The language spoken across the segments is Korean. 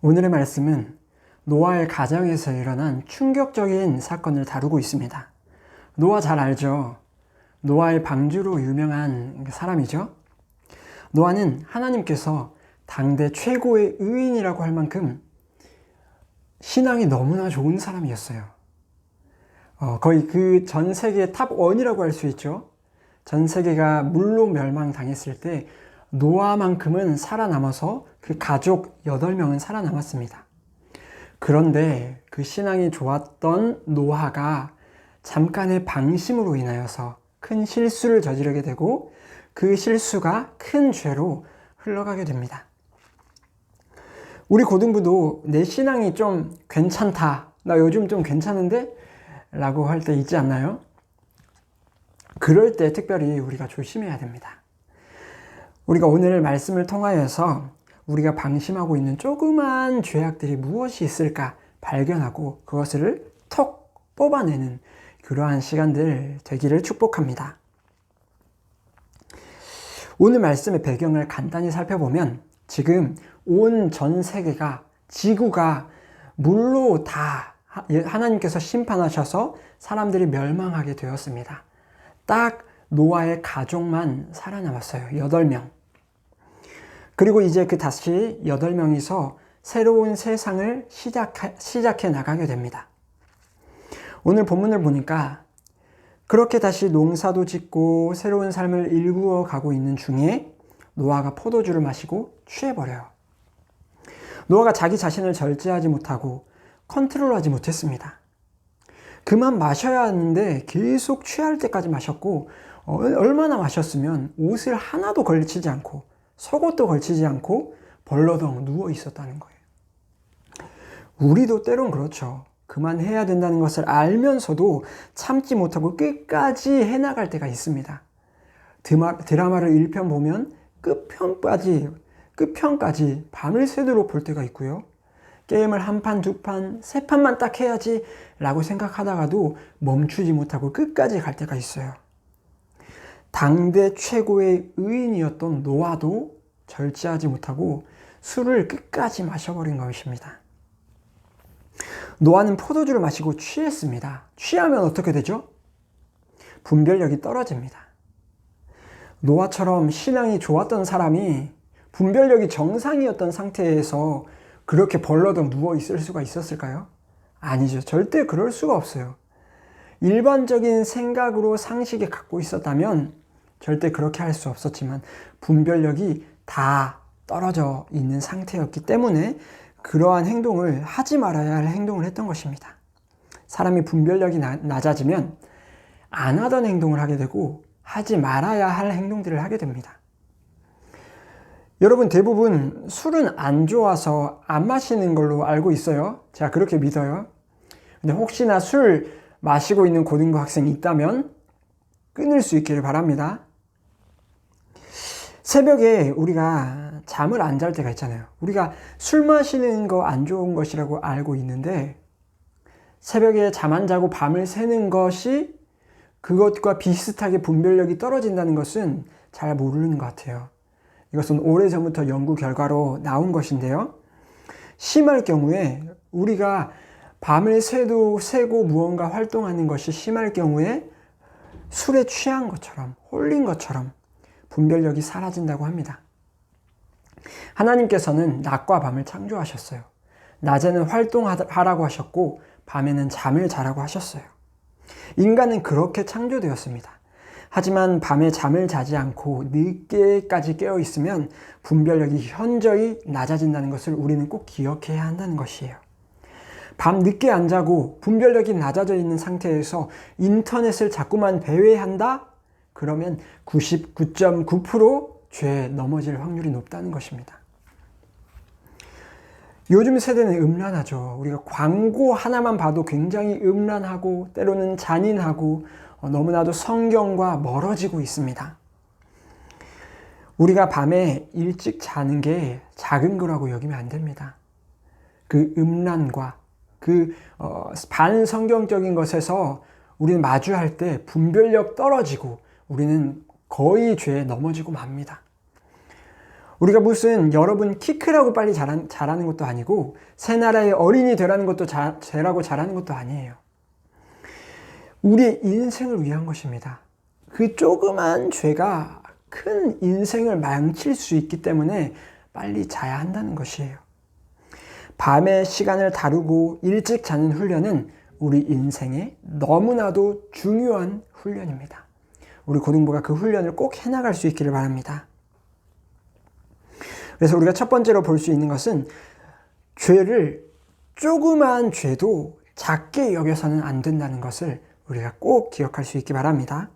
오늘의 말씀은 노아의 가정에서 일어난 충격적인 사건을 다루고 있습니다. 노아 잘 알죠? 노아의 방주로 유명한 사람이죠. 노아는 하나님께서 당대 최고의 의인이라고 할 만큼 신앙이 너무나 좋은 사람이었어요. 거의 그 전 세계 탑 1이라고 할 수 있죠. 전 세계가 물로 멸망당했을 때 노아만큼은 살아남아서 그 가족 8명은 살아남았습니다. 그런데 그 신앙이 좋았던 노아가 잠깐의 방심으로 인하여서 큰 실수를 저지르게 되고 그 실수가 큰 죄로 흘러가게 됩니다. 우리 고등부도 내 신앙이 좀 괜찮다, 나 요즘 좀 괜찮은데? 라고 할 때 있지 않나요? 그럴 때 특별히 우리가 조심해야 됩니다. 우리가 오늘 말씀을 통하여서 우리가 방심하고 있는 조그만 죄악들이 무엇이 있을까 발견하고 그것을 톡 뽑아내는 그러한 시간들 되기를 축복합니다. 오늘 말씀의 배경을 간단히 살펴보면 지금 온 전 세계가 지구가 물로 다 하나님께서 심판하셔서 사람들이 멸망하게 되었습니다. 딱 노아의 가족만 살아남았어요. 8명. 그리고 이제 그 다시 8명이서 새로운 세상을 시작해 나가게 됩니다. 오늘 본문을 보니까 그렇게 다시 농사도 짓고 새로운 삶을 일구어 가고 있는 중에 노아가 포도주를 마시고 취해버려요. 노아가 자기 자신을 절제하지 못하고 컨트롤하지 못했습니다. 그만 마셔야 하는데 계속 취할 때까지 마셨고 얼마나 마셨으면 옷을 하나도 걸치지 않고 속옷도 걸치지 않고 벌러덩 누워 있었다는 거예요. 우리도 때론 그렇죠. 그만해야 된다는 것을 알면서도 참지 못하고 끝까지 해나갈 때가 있습니다. 드라마를 1편 보면 끝편까지 밤을 새도록 볼 때가 있고요. 게임을 1판, 2판, 3판만 딱 해야지 라고 생각하다가도 멈추지 못하고 끝까지 갈 때가 있어요. 당대 최고의 의인이었던 노아도 절제하지 못하고 술을 끝까지 마셔버린 것입니다. 노아는 포도주를 마시고 취했습니다. 취하면 어떻게 되죠? 분별력이 떨어집니다. 노아처럼 신앙이 좋았던 사람이 분별력이 정상이었던 상태에서 그렇게 벌러덩 누워 있을 수가 있었을까요? 아니죠. 절대 그럴 수가 없어요. 일반적인 생각으로 상식에 갖고 있었다면 절대 그렇게 할 수 없었지만 분별력이 다 떨어져 있는 상태였기 때문에 그러한 행동을 하지 말아야 할 행동을 했던 것입니다. 사람이 분별력이 낮아지면 안 하던 행동을 하게 되고 하지 말아야 할 행동들을 하게 됩니다. 여러분 대부분 술은 안 좋아서 안 마시는 걸로 알고 있어요. 제가 그렇게 믿어요. 근데 혹시나 술 마시고 있는 고등부 학생이 있다면 끊을 수 있기를 바랍니다. 새벽에 우리가 잠을 안 잘 때가 있잖아요. 우리가 술 마시는 거 안 좋은 것이라고 알고 있는데 새벽에 잠 안 자고 밤을 새는 것이 그것과 비슷하게 분별력이 떨어진다는 것은 잘 모르는 것 같아요. 이것은 오래전부터 연구 결과로 나온 것인데요. 심할 경우에 우리가 밤을 새고 무언가 활동하는 것이 심할 경우에 술에 취한 것처럼 홀린 것처럼 분별력이 사라진다고 합니다. 하나님께서는 낮과 밤을 창조하셨어요. 낮에는 활동하라고 하셨고 밤에는 잠을 자라고 하셨어요. 인간은 그렇게 창조되었습니다. 하지만 밤에 잠을 자지 않고 늦게까지 깨어 있으면 분별력이 현저히 낮아진다는 것을 우리는 꼭 기억해야 한다는 것이에요. 밤 늦게 안 자고 분별력이 낮아져 있는 상태에서 인터넷을 자꾸만 배회한다? 그러면 99.9% 죄에 넘어질 확률이 높다는 것입니다. 요즘 세대는 음란하죠. 우리가 광고 하나만 봐도 굉장히 음란하고 때로는 잔인하고 너무나도 성경과 멀어지고 있습니다. 우리가 밤에 일찍 자는 게 작은 거라고 여기면 안 됩니다. 그 음란과 그 반성경적인 것에서 우리는 마주할 때 분별력 떨어지고 우리는 거의 죄에 넘어지고 맙니다. 우리가 무슨 여러분 키 크라고 빨리 자라는 것도 아니고 새 나라의 어린이 되라는 것도 되라고 자라는 것도 아니에요. 우리의 인생을 위한 것입니다. 그 조그만 죄가 큰 인생을 망칠 수 있기 때문에 빨리 자야 한다는 것이에요. 밤에 시간을 다루고 일찍 자는 훈련은 우리 인생에 너무나도 중요한 훈련입니다. 우리 고등부가 그 훈련을 꼭 해나갈 수 있기를 바랍니다. 그래서 우리가 첫 번째로 볼 수 있는 것은 죄를 조그마한 죄도 작게 여겨서는 안 된다는 것을 우리가 꼭 기억할 수 있기 바랍니다.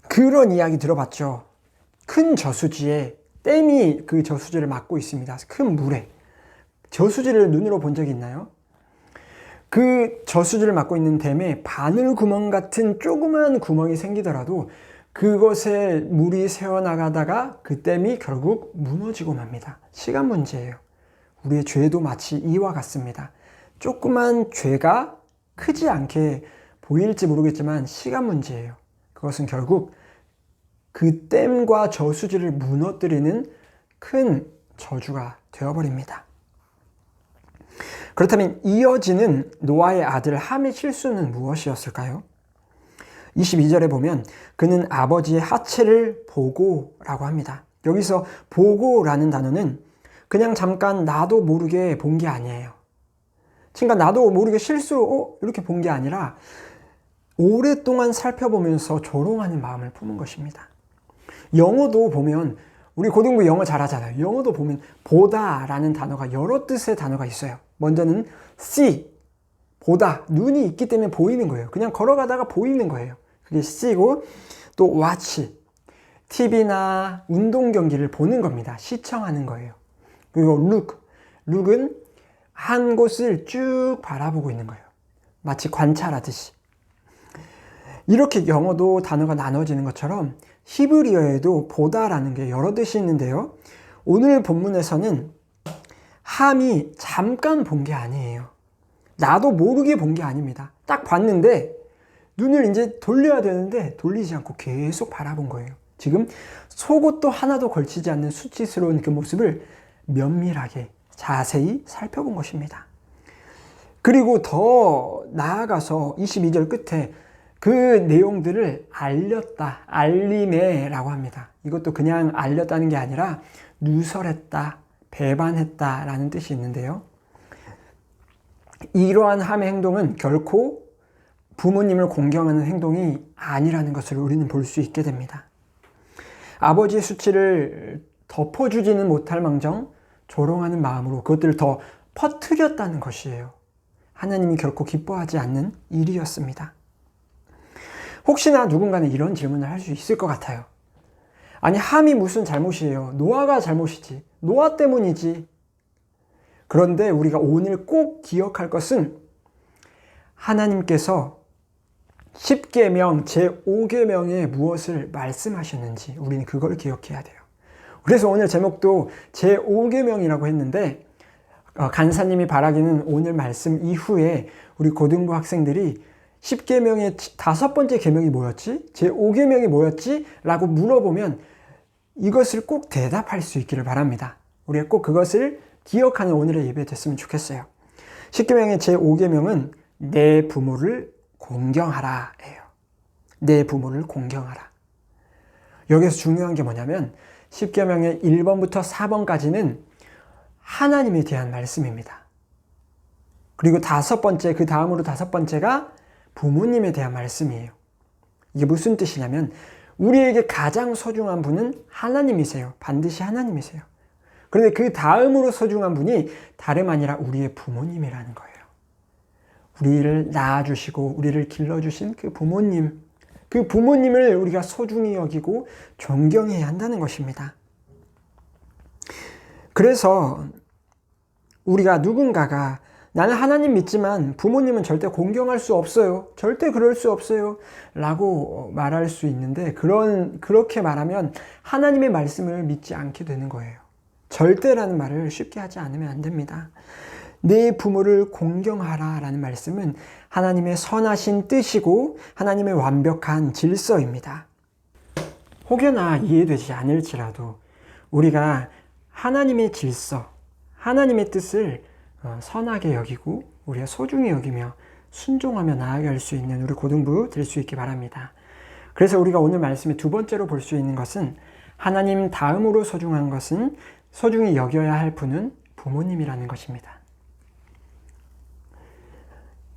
그런 이야기 들어봤죠. 큰 저수지에 댐이 그 저수지를 막고 있습니다. 큰 물에. 저수지를 눈으로 본 적이 있나요? 그 저수지를 막고 있는 댐에 바늘 구멍 같은 조그만 구멍이 생기더라도 그것에 물이 새어나가다가 그 댐이 결국 무너지고 맙니다. 시간 문제예요. 우리의 죄도 마치 이와 같습니다. 조그만 죄가 크지 않게 보일지 모르겠지만 시간 문제예요. 그것은 결국 그 댐과 저수지를 무너뜨리는 큰 저주가 되어버립니다. 그렇다면 이어지는 노아의 아들 함의 실수는 무엇이었을까요? 22절에 보면 그는 아버지의 하체를 보고라고 합니다. 여기서 보고라는 단어는 그냥 잠깐 나도 모르게 본 게 아니에요. 그러니까 나도 모르게 실수로 이렇게 본 게 아니라 오랫동안 살펴보면서 조롱하는 마음을 품은 것입니다. 영어도 보면 우리 고등부 영어 잘하잖아요. 영어도 보면 보다라는 단어가 여러 뜻의 단어가 있어요. 먼저는 see, 보다, 눈이 있기 때문에 보이는 거예요. 그냥 걸어가다가 보이는 거예요. 그게 see고 또 watch, TV나 운동 경기를 보는 겁니다. 시청하는 거예요. 그리고 look은 한 곳을 쭉 바라보고 있는 거예요. 마치 관찰하듯이. 이렇게 영어도 단어가 나눠지는 것처럼 히브리어에도 보다라는 게 여러 뜻이 있는데요. 오늘 본문에서는 함이 잠깐 본 게 아니에요. 나도 모르게 본 게 아닙니다. 딱 봤는데 눈을 이제 돌려야 되는데 돌리지 않고 계속 바라본 거예요. 지금 속옷도 하나도 걸치지 않는 수치스러운 그 모습을 면밀하게 자세히 살펴본 것입니다. 그리고 더 나아가서 22절 끝에 그 내용들을 알렸다, 알림해라고 합니다. 이것도 그냥 알렸다는 게 아니라 누설했다, 배반했다라는 뜻이 있는데요. 이러한 함의 행동은 결코 부모님을 공경하는 행동이 아니라는 것을 우리는 볼 수 있게 됩니다. 아버지의 수치를 덮어주지는 못할 망정 조롱하는 마음으로 그것들을 더 퍼뜨렸다는 것이에요. 하나님이 결코 기뻐하지 않는 일이었습니다. 혹시나 누군가는 이런 질문을 할 수 있을 것 같아요. 아니, 함이 무슨 잘못이에요? 노아가 잘못이지. 노아 때문이지. 그런데 우리가 오늘 꼭 기억할 것은 하나님께서 10계명, 제5계명에 무엇을 말씀하셨는지 우리는 그걸 기억해야 돼요. 그래서 오늘 제목도 제5계명이라고 했는데 간사님이 바라기는 오늘 말씀 이후에 우리 고등부 학생들이 10계명의 5번째 계명이 뭐였지? 제5계명이 뭐였지? 라고 물어보면 이것을 꼭 대답할 수 있기를 바랍니다. 우리가 꼭 그것을 기억하는 오늘의 예배 됐으면 좋겠어요. 10계명의 제5계명은 내 부모를 공경하라 예요. 내 부모를 공경하라. 여기서 중요한 게 뭐냐면 10계명의 1번부터 4번까지는 하나님에 대한 말씀입니다. 그리고 5번째, 그 다음으로 5번째가 부모님에 대한 말씀이에요. 이게 무슨 뜻이냐면 우리에게 가장 소중한 분은 하나님이세요. 반드시 하나님이세요. 그런데 그 다음으로 소중한 분이 다름 아니라 우리의 부모님이라는 거예요. 우리를 낳아주시고 우리를 길러주신 그 부모님, 그 부모님을 우리가 소중히 여기고 존경해야 한다는 것입니다. 그래서 우리가 누군가가 나는 하나님 믿지만 부모님은 절대 공경할 수 없어요. 절대 그럴 수 없어요. 라고 말할 수 있는데 그렇게 말하면 하나님의 말씀을 믿지 않게 되는 거예요. 절대라는 말을 쉽게 하지 않으면 안 됩니다. 내 부모를 공경하라 라는 말씀은 하나님의 선하신 뜻이고 하나님의 완벽한 질서입니다. 혹여나 이해되지 않을지라도 우리가 하나님의 질서, 하나님의 뜻을 선하게 여기고 우리가 소중히 여기며 순종하며 나아갈 수 있는 우리 고등부 될 수 있기 바랍니다. 그래서 우리가 오늘 말씀의 두 번째로 볼 수 있는 것은 하나님 다음으로 소중한 것은 소중히 여겨야 할 분은 부모님이라는 것입니다.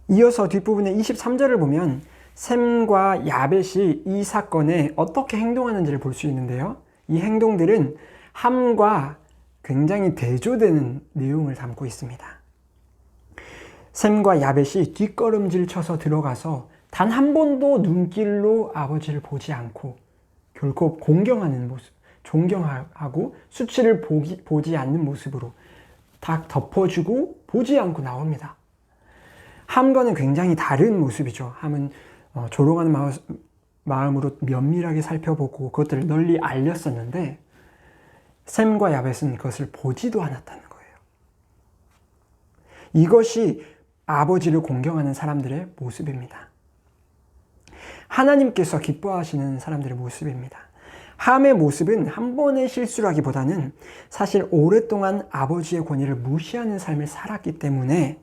이어서 뒷부분의 23절을 보면 셈과 야벳이 이 사건에 어떻게 행동하는지를 볼 수 있는데요. 이 행동들은 함과 굉장히 대조되는 내용을 담고 있습니다. 셈과 야벳이 뒷걸음질 쳐서 들어가서 단 한 번도 눈길로 아버지를 보지 않고 결코 공경하는 모습, 존경하고 수치를 보지 않는 모습으로 다 덮어주고 보지 않고 나옵니다. 함과는 굉장히 다른 모습이죠. 함은 조롱하는 마음으로 면밀하게 살펴보고 그것들을 널리 알렸었는데 셈과 야벳은 그것을 보지도 않았다는 거예요. 이것이 아버지를 공경하는 사람들의 모습입니다. 하나님께서 기뻐하시는 사람들의 모습입니다. 함의 모습은 한 번의 실수라기보다는 사실 오랫동안 아버지의 권위를 무시하는 삶을 살았기 때문에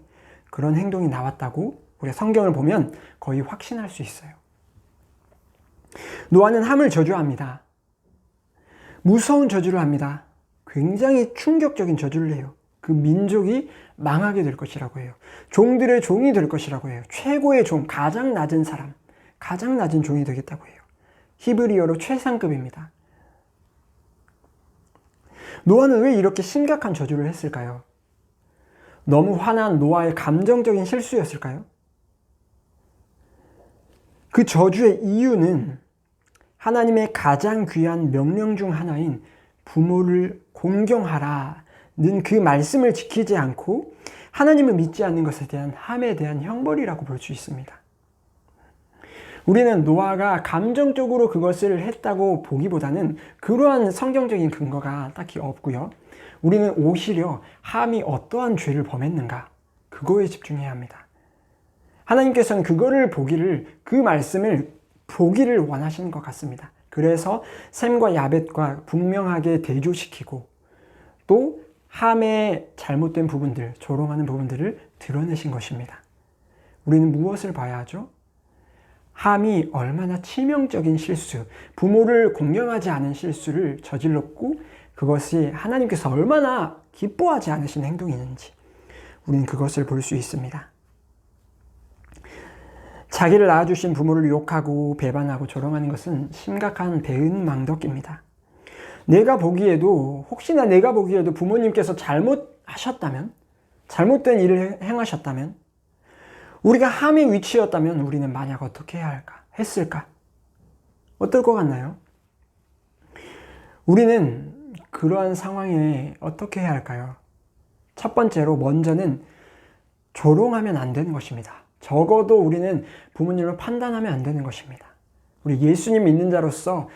그런 행동이 나왔다고 우리가 성경을 보면 거의 확신할 수 있어요. 노아는 함을 저주합니다. 무서운 저주를 합니다. 굉장히 충격적인 저주를 해요. 그 민족이 망하게 될 것이라고 해요. 종들의 종이 될 것이라고 해요. 최고의 종, 가장 낮은 사람, 가장 낮은 종이 되겠다고 해요. 히브리어로 최상급입니다. 노아는 왜 이렇게 심각한 저주를 했을까요? 너무 화난 노아의 감정적인 실수였을까요? 그 저주의 이유는 하나님의 가장 귀한 명령 중 하나인 부모를 공경하라는 그 말씀을 지키지 않고 하나님을 믿지 않는 것에 대한 함에 대한 형벌이라고 볼 수 있습니다. 우리는 노아가 감정적으로 그것을 했다고 보기보다는 그러한 성경적인 근거가 딱히 없고요. 우리는 오히려 함이 어떠한 죄를 범했는가 그거에 집중해야 합니다. 하나님께서는 그 말씀을 보기를 원하시는 것 같습니다. 그래서 셈과 야벳과 분명하게 대조시키고 또 함의 잘못된 부분들, 조롱하는 부분들을 드러내신 것입니다. 우리는 무엇을 봐야 하죠? 함이 얼마나 치명적인 실수, 부모를 공경하지 않은 실수를 저질렀고 그것이 하나님께서 얼마나 기뻐하지 않으신 행동이었는지 우리는 그것을 볼 수 있습니다. 자기를 낳아주신 부모를 욕하고 배반하고 조롱하는 것은 심각한 배은망덕입니다. 혹시나 내가 보기에도 부모님께서 잘못하셨다면, 잘못된 일을 행하셨다면, 우리가 함의 위치였다면 우리는 만약 어떻게 해야 했을까? 어떨 것 같나요? 우리는 그러한 상황에 어떻게 해야 할까요? 첫 번째로 먼저는 조롱하면 안 되는 것입니다. 적어도 우리는 부모님을 판단하면 안 되는 것입니다. 우리 예수님 믿는 자로서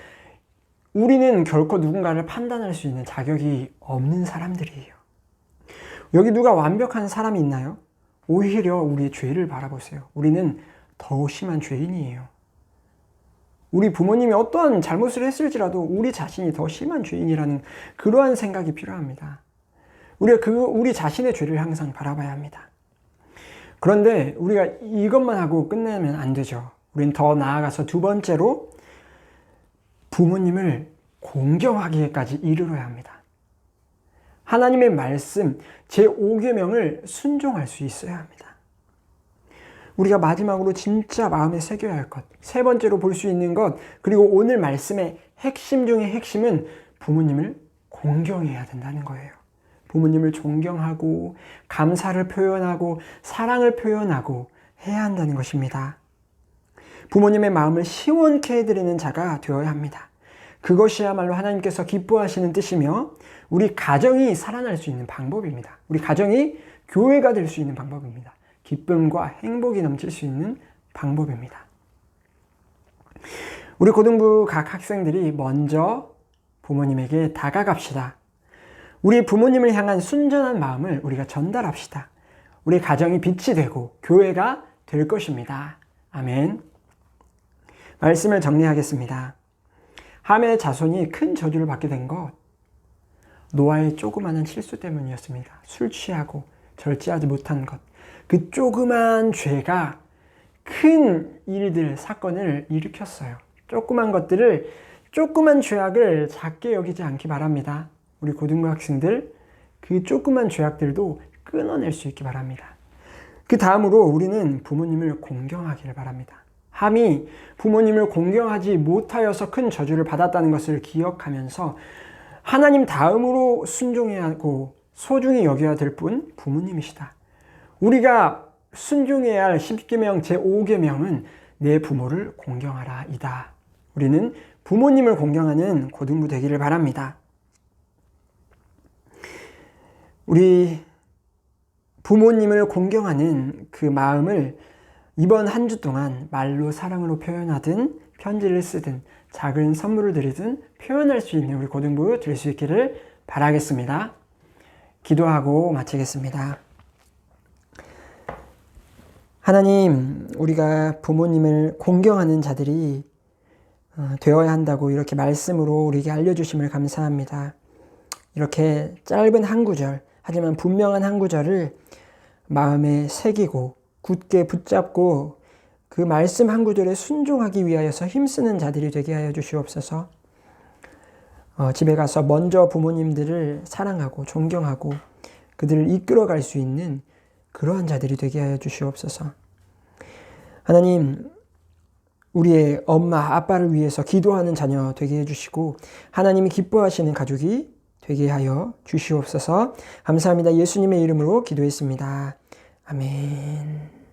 우리는 결코 누군가를 판단할 수 있는 자격이 없는 사람들이에요. 여기 누가 완벽한 사람이 있나요? 오히려 우리의 죄를 바라보세요. 우리는 더 심한 죄인이에요. 우리 부모님이 어떠한 잘못을 했을지라도 우리 자신이 더 심한 죄인이라는 그러한 생각이 필요합니다. 우리가 우리 자신의 죄를 항상 바라봐야 합니다. 그런데 우리가 이것만 하고 끝내면 안 되죠. 우리는 더 나아가서 두 번째로 부모님을 공경하기까지 이르러야 합니다. 하나님의 말씀 제5계명을 순종할 수 있어야 합니다. 우리가 마지막으로 진짜 마음에 새겨야 할 것, 세 번째로 볼 수 있는 것, 그리고 오늘 말씀의 핵심 중의 핵심은 부모님을 공경해야 된다는 거예요. 부모님을 존경하고 감사를 표현하고 사랑을 표현하고 해야 한다는 것입니다. 부모님의 마음을 시원케 해드리는 자가 되어야 합니다. 그것이야말로 하나님께서 기뻐하시는 뜻이며 우리 가정이 살아날 수 있는 방법입니다. 우리 가정이 교회가 될 수 있는 방법입니다. 기쁨과 행복이 넘칠 수 있는 방법입니다. 우리 고등부 각 학생들이 먼저 부모님에게 다가갑시다. 우리 부모님을 향한 순전한 마음을 우리가 전달합시다. 우리 가정이 빛이 되고 교회가 될 것입니다. 아멘. 말씀을 정리하겠습니다. 함의 자손이 큰 저주를 받게 된 것, 노아의 조그마한 실수 때문이었습니다. 술 취하고 절제하지 못한 것. 그 조그만 죄가 큰 일들, 사건을 일으켰어요. 조그만 죄악을 작게 여기지 않기 바랍니다. 우리 고등부 학생들, 그 조그만 죄악들도 끊어낼 수 있기 바랍니다. 그 다음으로 우리는 부모님을 공경하기를 바랍니다. 함이 부모님을 공경하지 못하여서 큰 저주를 받았다는 것을 기억하면서 하나님 다음으로 순종해야 하고 소중히 여겨야 될 분 부모님이시다. 우리가 순종해야 할 10계명 제5계명은 내 부모를 공경하라 이다. 우리는 부모님을 공경하는 고등부 되기를 바랍니다. 우리 부모님을 공경하는 그 마음을 이번 한 주 동안 말로 사랑으로 표현하든 편지를 쓰든 작은 선물을 드리든 표현할 수 있는 우리 고등부 될 수 있기를 바라겠습니다. 기도하고 마치겠습니다. 하나님, 우리가 부모님을 공경하는 자들이 되어야 한다고 이렇게 말씀으로 우리에게 알려주심을 감사합니다. 이렇게 짧은 한 구절, 하지만 분명한 한 구절을 마음에 새기고 굳게 붙잡고 그 말씀 한 구절에 순종하기 위하여서 힘쓰는 자들이 되게 하여 주시옵소서. 집에 가서 먼저 부모님들을 사랑하고 존경하고 그들을 이끌어갈 수 있는 그러한 자들이 되게 하여 주시옵소서. 하나님, 우리의 엄마, 아빠를 위해서 기도하는 자녀 되게 해주시고 하나님이 기뻐하시는 가족이 되게 하여 주시옵소서. 감사합니다. 예수님의 이름으로 기도했습니다. 아멘.